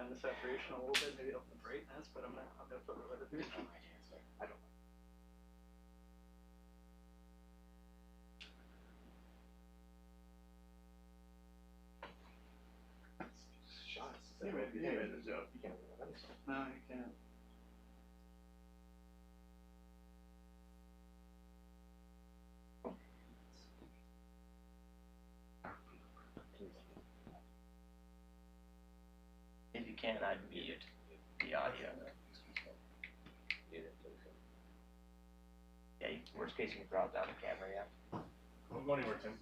bend the saturation a little bit, maybe up the brightness, but I'm gonna flip it over to you. I don't. Shots. You made a joke. You can't win that. No, you can't. If you can, I'd mute the audio. Yeah, worst case you can drop down the camera, yeah. Don't go anywhere, Tim.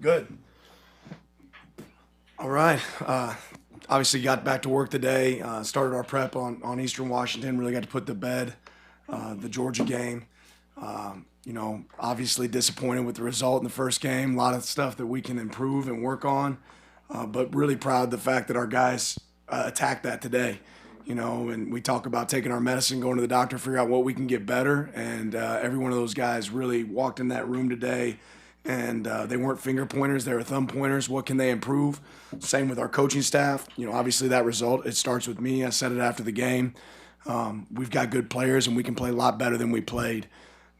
Good. All right. Obviously got back to work today. Started our prep on Eastern Washington. Really got to put to bed the Georgia game. Obviously disappointed with the result in the first game. A lot of stuff that we can improve and work on. But really proud of the fact that our guys attacked that today. And we talk about taking our medicine, going to the doctor, figure out what we can get better. And every one of those guys really walked in that room today. And they weren't finger pointers, they were thumb pointers. What can they improve? Same with our coaching staff. Obviously that result, it starts with me. I said it after the game. We've got good players and we can play a lot better than we played.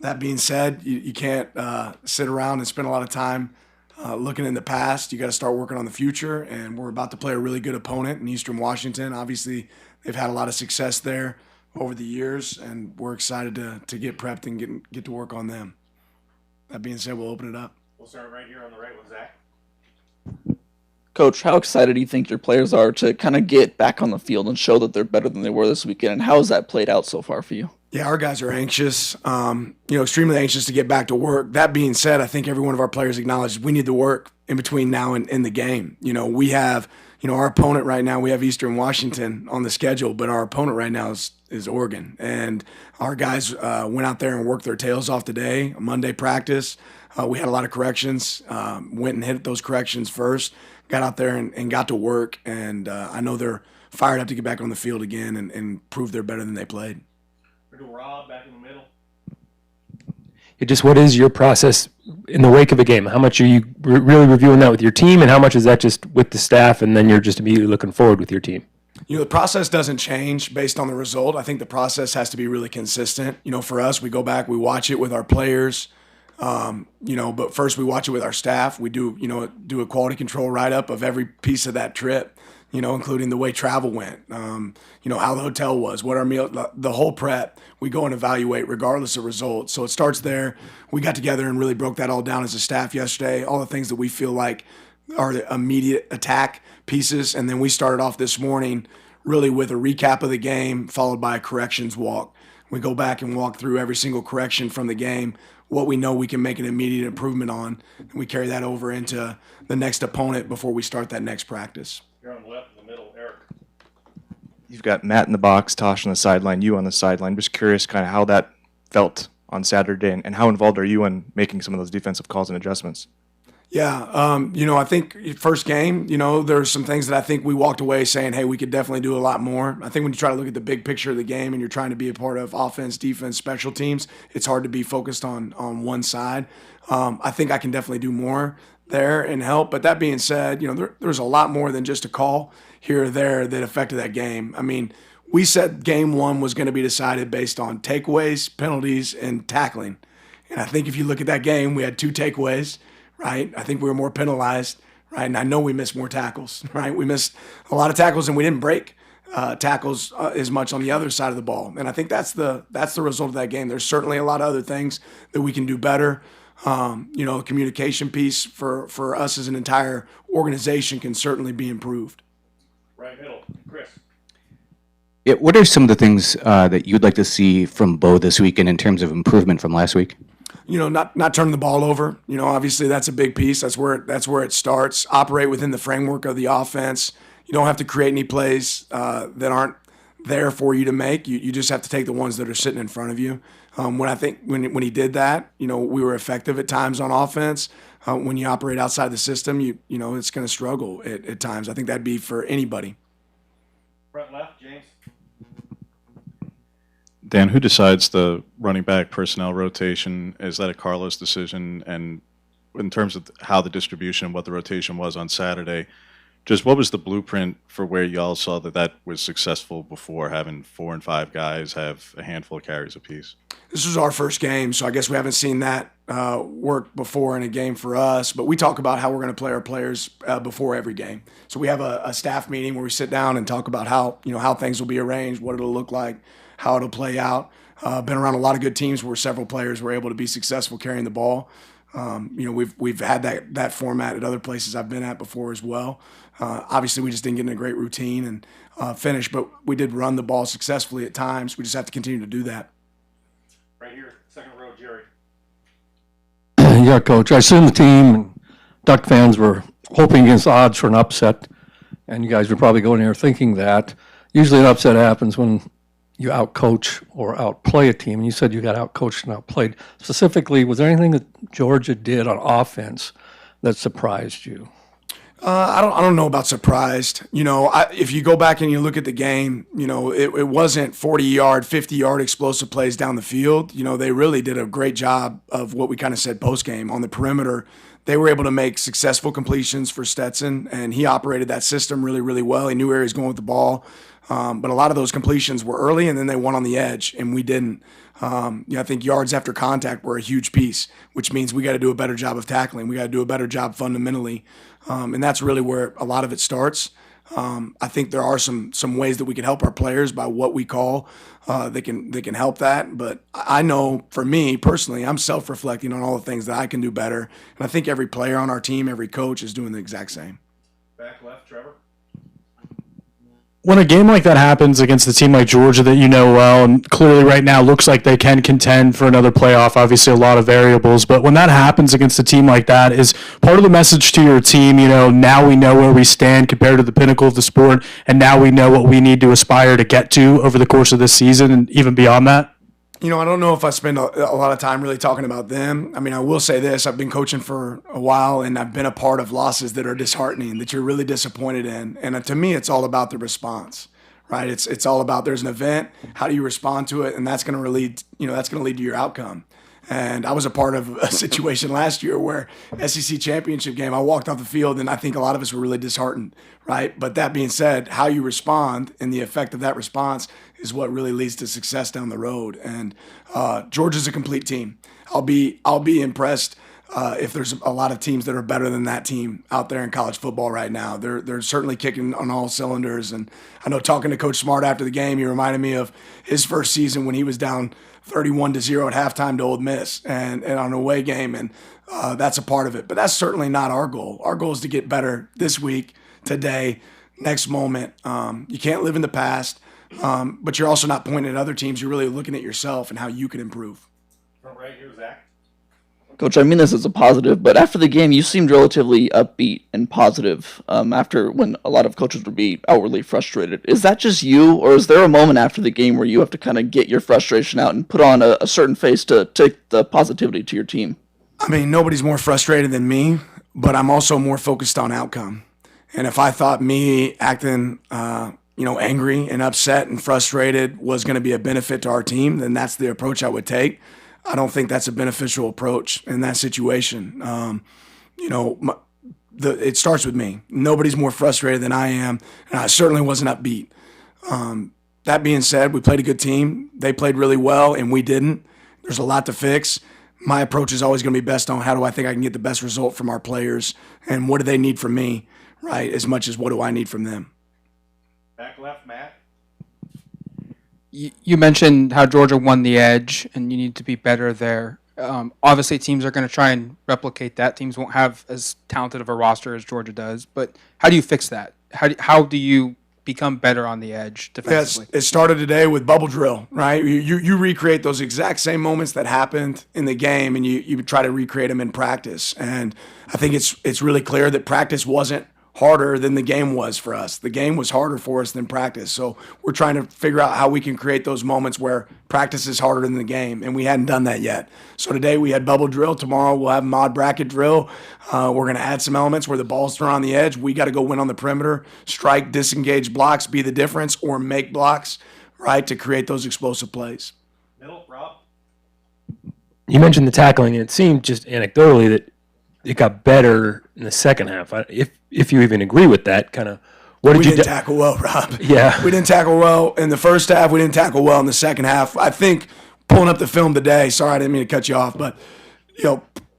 That being said, you can't sit around and spend a lot of time looking in the past. You got to start working on the future, and we're about to play a really good opponent in Eastern Washington. Obviously, they've had a lot of success there over the years, and we're excited to get prepped and get to work on them. That being said, we'll open it up. We'll start right here on the right with Zach. Coach, how excited do you think your players are to kind of get back on the field and show that they're better than they were this weekend? And how has that played out so far for you? Yeah, our guys are anxious, extremely anxious to get back to work. That being said, I think every one of our players acknowledges we need to work in between now and in the game. We have, our opponent right now, we have Eastern Washington on the schedule, but our opponent right now is Oregon. And our guys went out there and worked their tails off today, Monday practice. We had a lot of corrections, went and hit those corrections first, got out there and got to work. And I know they're fired up to get back on the field again and prove they're better than they played. Rob back in the middle. Just what is your process in the wake of a game? How much are you really reviewing that with your team, and how much is that just with the staff, and then you're just immediately looking forward with your team? The process doesn't change based on the result. I think the process has to be really consistent. For us, we go back, we watch it with our players, but first we watch it with our staff. We do a quality control write-up of every piece of that trip, including the way travel went, how the hotel was, what our meal, the whole prep, we go and evaluate regardless of results. So it starts there. We got together and really broke that all down as a staff yesterday, all the things that we feel like are the immediate attack pieces. And then we started off this morning really with a recap of the game followed by a corrections walk. We go back and walk through every single correction from the game, what we know we can make an immediate improvement on, and we carry that over into the next opponent before we start that next practice. You're on the left in the middle, Eric. You've got Matt in the box, Tosh on the sideline, you on the sideline. Just curious kind of how that felt on Saturday and how involved are you in making some of those defensive calls and adjustments? Yeah, I think first game, there's some things that I think we walked away saying, hey, we could definitely do a lot more. I think when you try to look at the big picture of the game and you're trying to be a part of offense, defense, special teams, it's hard to be focused on one side. I think I can definitely do more there and help. But that being said, there's a lot more than just a call here or there that affected that game. I mean, we said game one was going to be decided based on takeaways, penalties, and tackling. And I think if you look at that game, we had 2 takeaways, right? I think we were more penalized, right? And I know we missed more tackles, right? We missed a lot of tackles and we didn't break tackles as much on the other side of the ball. And I think that's the result of that game. There's certainly a lot of other things that we can do better. The communication piece for us as an entire organization can certainly be improved. Right middle, Chris. Yeah, what are some of the things that you'd like to see from Bo this weekend in terms of improvement from last week? Not turning the ball over. Obviously that's a big piece. That's where it starts. Operate within the framework of the offense. You don't have to create any plays that aren't there for you to make. You just have to take the ones that are sitting in front of you. When he did that, we were effective at times on offense. when you operate outside the system, you know it's going to struggle at times. I think that'd be for anybody. Front left, James. Dan, who decides the running back personnel rotation? Is that a Carlos decision? And in terms of how the distribution and what the rotation was on Saturday, just what was the blueprint for where y'all saw that was successful before, having 4 and 5 guys have a handful of carries apiece? This was our first game, so I guess we haven't seen that work before in a game for us. But we talk about how we're going to play our players before every game. So we have a staff meeting where we sit down and talk about how things will be arranged, what it'll look like, how it'll play out. Been around a lot of good teams where several players were able to be successful carrying the ball. We've had that format at other places I've been at before as well. Obviously, we just didn't get in a great routine and finish, but we did run the ball successfully at times. We just have to continue to do that. Right here, second row, Jerry. Yeah, Coach. I assume the team and Duck fans were hoping against odds for an upset, and you guys were probably going there thinking that. Usually an upset happens when you outcoach or outplay a team, and you said you got outcoached and outplayed. Specifically, was there anything that Georgia did on offense that surprised you? I don't know about surprised. If you go back and you look at the game, it wasn't 40-yard, 50-yard explosive plays down the field. They really did a great job of what we kind of said post-game. On the perimeter, they were able to make successful completions for Stetson, and he operated that system really, really well. He knew where he was going with the ball. But a lot of those completions were early, and then they won on the edge, and we didn't. I think yards after contact were a huge piece, which means we got to do a better job of tackling. We got to do a better job fundamentally, and that's really where a lot of it starts. I think there are some ways that we can help our players by what we call they can help that. But I know for me personally, I'm self-reflecting on all the things that I can do better, and I think every player on our team, every coach is doing the exact same. Back left, Trevor. When a game like that happens against a team like Georgia that you know well, and clearly right now looks like they can contend for another playoff, obviously a lot of variables, but when that happens against a team like that, is part of the message to your team, now we know where we stand compared to the pinnacle of the sport, and now we know what we need to aspire to get to over the course of this season and even beyond that? I don't know if I spend a lot of time really talking about them. I will say this. I've been coaching for a while, and I've been a part of losses that are disheartening, that you're really disappointed in. And to me, it's all about the response, right? It's all about there's an event, how do you respond to it, and that's going to lead to your outcome. And I was a part of a situation last year where SEC championship game, I walked off the field, and I think a lot of us were really disheartened, right? But that being said, how you respond and the effect of that response is what really leads to success down the road. And Georgia's a complete team. I'll be impressed if there's a lot of teams that are better than that team out there in college football right now. They're certainly kicking on all cylinders. And I know talking to Coach Smart after the game, he reminded me of his first season when he was down 31-0 at halftime to Ole Miss and on an away game, and that's a part of it. But that's certainly not our goal. Our goal is to get better this week, today, next moment. You can't live in the past, but you're also not pointing at other teams. You're really looking at yourself and how you can improve. From right here, Zach. Coach, I mean this as a positive, but after the game, you seemed relatively upbeat and positive after when a lot of coaches would be outwardly frustrated. Is that just you, or is there a moment after the game where you have to kind of get your frustration out and put on a certain face to take the positivity to your team? Nobody's more frustrated than me, but I'm also more focused on outcome. And if I thought me acting angry and upset and frustrated was going to be a benefit to our team, then that's the approach I would take. I don't think that's a beneficial approach in that situation. It starts with me. Nobody's more frustrated than I am, and I certainly wasn't upbeat. That being said, we played a good team. They played really well, and we didn't. There's a lot to fix. My approach is always going to be best on how do I think I can get the best result from our players, and what do they need from me, right, as much as what do I need from them. Back left, Matt. You mentioned how Georgia won the edge, and you need to be better there. Obviously, teams are going to try and replicate that. Teams won't have as talented of a roster as Georgia does. But how do you fix that? How do you become better on the edge defensively? Yes, it started today with bubble drill, right? You recreate those exact same moments that happened in the game, and you try to recreate them in practice. And I think it's really clear that practice wasn't harder than the game was for us. The game was harder for us than practice. So we're trying to figure out how we can create those moments where practice is harder than the game, and we hadn't done that yet. So today we had bubble drill. Tomorrow we'll have mod bracket drill. We're going to add some elements where the ball's thrown on the edge. We got to go win on the perimeter, strike, disengage blocks, be the difference, or make blocks, right, to create those explosive plays. Middle, Rob. You mentioned the tackling, and it seemed just anecdotally that it got better in the second half. If you even agree with that, kind of, what did We you didn't do? tackle well, Rob. Yeah. We didn't tackle well in the first half. We didn't tackle well in the second half. I think pulling up the film today, sorry, I didn't mean to cut you off, but,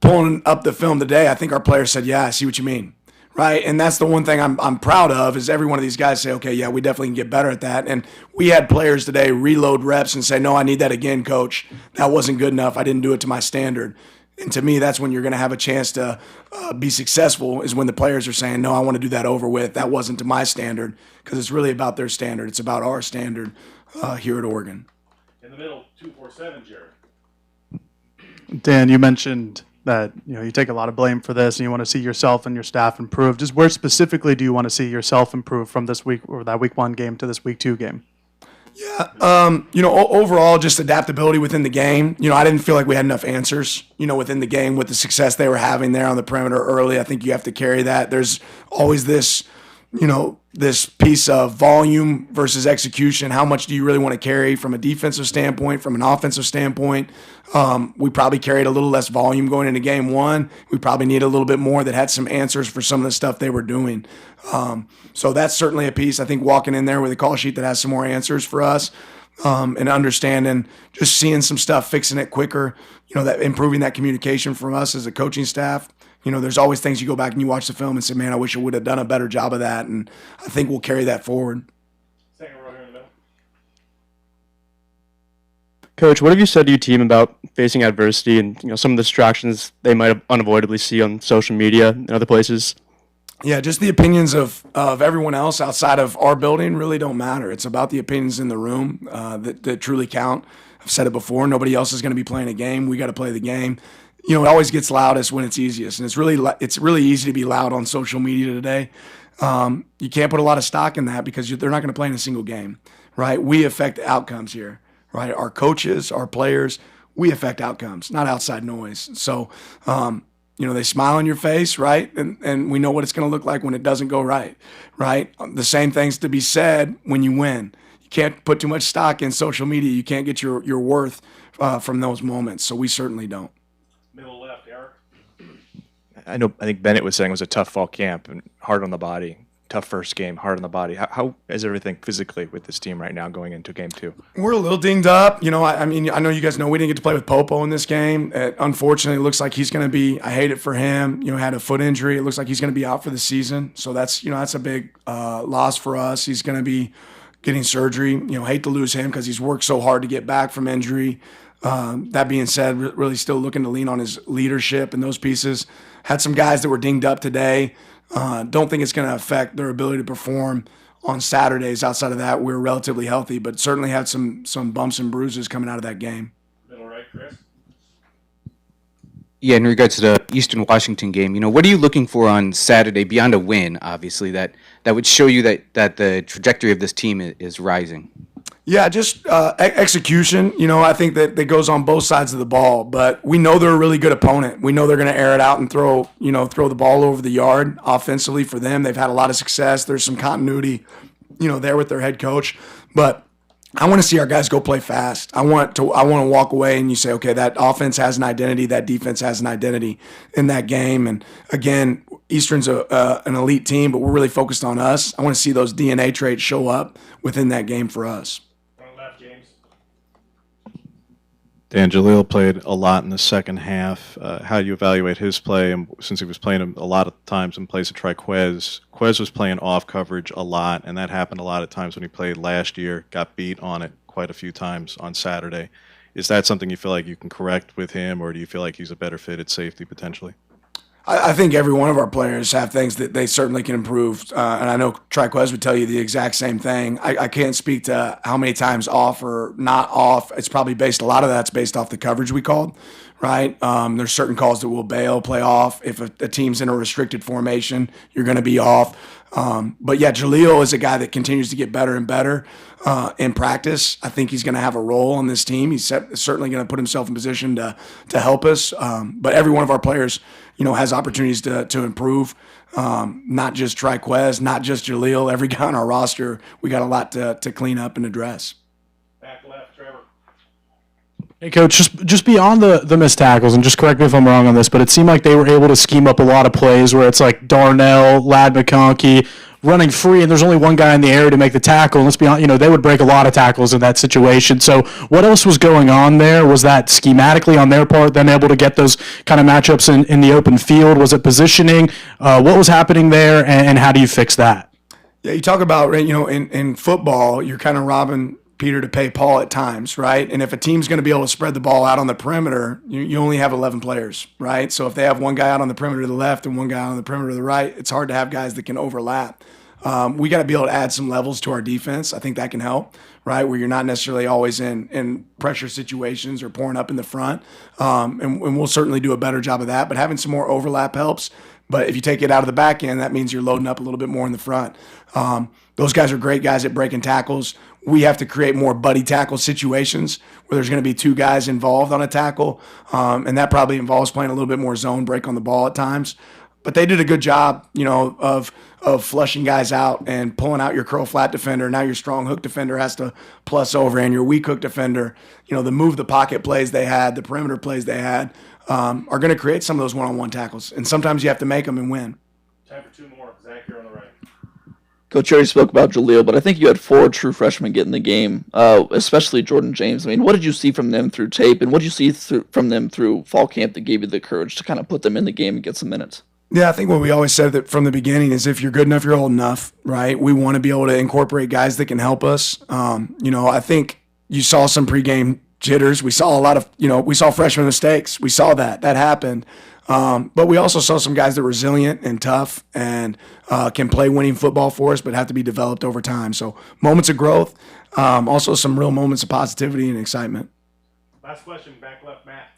pulling up the film today, I think our players said, yeah, I see what you mean. Right, and that's the one thing I'm proud of is every one of these guys say, okay, yeah, we definitely can get better at that. And we had players today reload reps and say, no, I need that again, coach. That wasn't good enough. I didn't do it to my standard. And to me, that's when you're going to have a chance to be successful is when the players are saying, no, I want to do that over with. That wasn't to my standard, because it's really about their standard. It's about our standard here at Oregon. In the middle, 247, Jared. Dan, you mentioned that you take a lot of blame for this and you want to see yourself and your staff improve. Just where specifically do you want to see yourself improve from this week or that week 1 game to this week 2 game? Yeah, overall, just adaptability within the game. I didn't feel like we had enough answers, within the game with the success they were having there on the perimeter early. I think you have to carry that. There's always this, this piece of volume versus execution. How much do you really want to carry from a defensive standpoint, from an offensive standpoint? We probably carried a little less volume going into game 1. We probably need a little bit more that had some answers for some of the stuff they were doing. So that's certainly a piece. I think walking in there with a call sheet that has some more answers for us, and understanding, just seeing some stuff, fixing it quicker, that improving that communication from us as a coaching staff. There's always things you go back and you watch the film and say, man, I wish I would have done a better job of that. And I think we'll carry that forward. Second row here in the middle. Coach, what have you said to your team about facing adversity and some of the distractions they might unavoidably see on social media and other places? Yeah, just the opinions of everyone else outside of our building really don't matter. It's about the opinions in the room that truly count. I've said it before. Nobody else is going to be playing a game. We got to play the game. It always gets loudest when it's easiest, and it's really easy to be loud on social media today. You can't put a lot of stock in that because they're not going to play in a single game, right? We affect outcomes here, right? Our coaches, our players, we affect outcomes, not outside noise. So, they smile in your face, right? And we know what it's going to look like when it doesn't go right? The same thing's to be said when you win. You can't put too much stock in social media. You can't get your worth from those moments. So we certainly don't. Middle left, Eric. I think Bennett was saying it was a tough fall camp and hard on the body. Tough first game, hard on the body. How is everything physically with this team right now going into game 2? We're a little dinged up. I know you guys know we didn't get to play with Popo in this game. Unfortunately, it looks like he's going to be, I hate it for him, had a foot injury. It looks like he's going to be out for the season. So that's a big loss for us. He's going to be getting surgery. Hate to lose him because he's worked so hard to get back from injury. That being said, really still looking to lean on his leadership and those pieces. Had some guys that were dinged up today. Don't think it's going to affect their ability to perform on Saturdays. Outside of that, we're relatively healthy, but certainly had some bumps and bruises coming out of that game. Middle right, Chris. Yeah, in regards to the Eastern Washington game, what are you looking for on Saturday beyond a win, obviously, that would show you that the trajectory of this team is rising? Yeah, just execution. I think that goes on both sides of the ball. But we know they're a really good opponent. We know they're going to air it out and throw the ball over the yard offensively for them. They've had a lot of success. There's some continuity, there with their head coach. But I want to see our guys go play fast. I want to walk away and you say, okay, that offense has an identity, that defense has an identity in that game. And again, Eastern's an elite team, but we're really focused on us. I want to see those DNA traits show up within that game for us. Left, James. Dan Jalil played a lot in the second half. How do you evaluate his play? And since he was playing a lot of times in place of Quez was playing off coverage a lot, and that happened a lot of times when he played last year, got beat on it quite a few times on Saturday. Is that something you feel like you can correct with him, or do you feel like he's a better fit at safety potentially? I think every one of our players have things that they certainly can improve. And I know Triquez would tell you the exact same thing. I can't speak to how many times off or not off. It's probably a lot of that's based off the coverage we called, right? There's certain calls that will bail, play off. If a team's in a restricted formation, you're going to be off. But yeah, Jaleel is a guy that continues to get better and better in practice. I think he's going to have a role on this team. He's certainly going to put himself in position to help us. But every one of our players, has opportunities to improve. Not just Triquez, not just Jaleel. Every guy on our roster, we got a lot to clean up and address. Back left, Trevor. Hey, Coach, just beyond the missed tackles, and just correct me if I'm wrong on this, but it seemed like they were able to scheme up a lot of plays where it's like Darnell, Lad McConkey running free, and there's only one guy in the area to make the tackle. And let's be honest, they would break a lot of tackles in that situation. So what else was going on there? Was that schematically on their part, then able to get those kind of matchups in the open field? Was it positioning? What was happening there, and how do you fix that? Yeah, you talk about, in football, you're kind of robbing Peter to pay Paul at times, right? And if a team's going to be able to spread the ball out on the perimeter, you only have 11 players, right? So if they have one guy out on the perimeter to the left and one guy on the perimeter to the right, it's hard to have guys that can overlap. We got to be able to add some levels to our defense. I think that can help, right? Where you're not necessarily always in pressure situations or pouring up in the front. And we'll certainly do a better job of that. But having some more overlap helps. But if you take it out of the back end, that means you're loading up a little bit more in the front. Those guys are great guys at breaking tackles. We have to create more buddy tackle situations where there's going to be two guys involved on a tackle. And that probably involves playing a little bit more zone break on the ball at times. But they did a good job, of flushing guys out and pulling out your curl flat defender. Now your strong hook defender has to plus over, and your weak hook defender, the move the pocket plays they had, the perimeter plays they had, are going to create some of those one-on-one tackles. And sometimes you have to make them and win. Time for two more. Zach, you're on the right. Coach already spoke about Jaleel, but I think you had 4 true freshmen get in the game, especially Jordan James. I mean, what did you see from them through tape, and what did you see from them through fall camp that gave you the courage to kind of put them in the game and get some minutes? Yeah, I think what we always said that from the beginning is if you're good enough, you're old enough, right? We want to be able to incorporate guys that can help us. I think you saw some pregame jitters. We saw a lot of, we saw freshman mistakes. We saw that happened. But we also saw some guys that are resilient and tough and can play winning football for us, but have to be developed over time. So moments of growth, also some real moments of positivity and excitement. Last question, back left, Matt.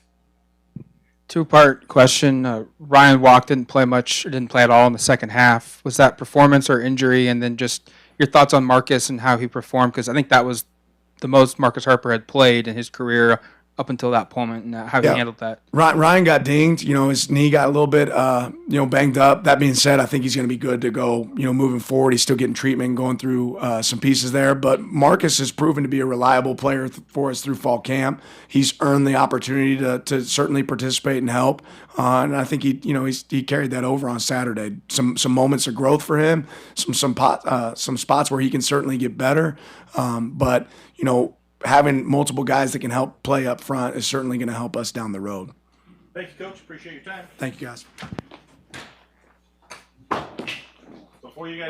Two-part question. Ryan Walk didn't play at all in the second half. Was that performance or injury? And then just your thoughts on Marcus and how he performed, because I think that was the most Marcus Harper had played in his career up until that moment, and how he handled that. Ryan got dinged. His knee got a little bit, banged up. That being said, I think he's going to be good to go, moving forward. He's still getting treatment, going through some pieces there. But Marcus has proven to be a reliable player for us through fall camp. He's earned the opportunity to certainly participate and help. And I think he carried that over on Saturday. Some moments of growth for him, some spots where he can certainly get better. But having multiple guys that can help play up front is certainly going to help us down the road. Thank you, Coach. Appreciate your time. Thank you, guys. Before you guys